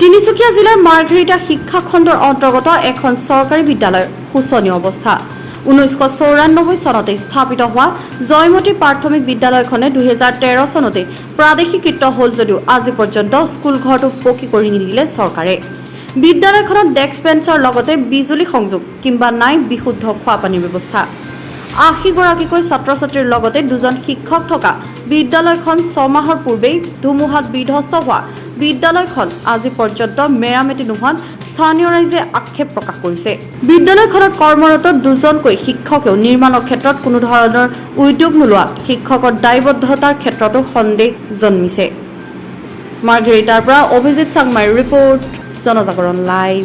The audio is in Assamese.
তিনিচুকীয়া জিলাৰ মাৰ্ঘেৰিটা শিক্ষা খণ্ডৰ অন্তৰ্গত এখন চৰকাৰী বিদ্যালয়ৰ শোচনীয় অৱস্থা। 1994 চনতে স্থাপিত হোৱা জয়মতী প্ৰাথমিক বিদ্যালয়খনে 2013 চনতে প্ৰাদেশিকৃত হ'ল যদিও আজি পৰ্যন্ত স্কুল ঘৰটো পকী কৰি নিদিলে চৰকাৰে। বিদ্যালয়খনত ডেস্ক বেঞ্চৰ লগতে বিজুলী সংযোগ কিংবা নাই বিশুদ্ধ খোৱাপানীৰ ব্যৱস্থা। 80 গৰাকীকৈ ছাত্ৰ-ছাত্ৰীৰ লগতে 2জন শিক্ষক থকা বিদ্যালয়খন 6 মাহৰ পূৰ্বেই ধুমুহাত বিধ্বস্ত হোৱা বিদ্যালয়খন আজি পৰ্যন্ত মেৰামতি নোহোৱাত স্থানীয় ৰাইজে আক্ষেপ প্ৰকাশ কৰিছে। বিদ্যালয়খনত কৰ্মৰত 2জনকৈ শিক্ষকেও নিৰ্মাণৰ ক্ষেত্ৰত কোনো ধৰণৰ উদ্যোগ নোলোৱাত শিক্ষকৰ দায়বদ্ধতাৰ ক্ষেত্ৰতো সন্দেহ জন্মিছে। মাৰ্ঘেৰিটাৰ পৰা অভিজিত চাংমাইৰ ৰিপৰ্ট, জনজাগৰণ লাইভ।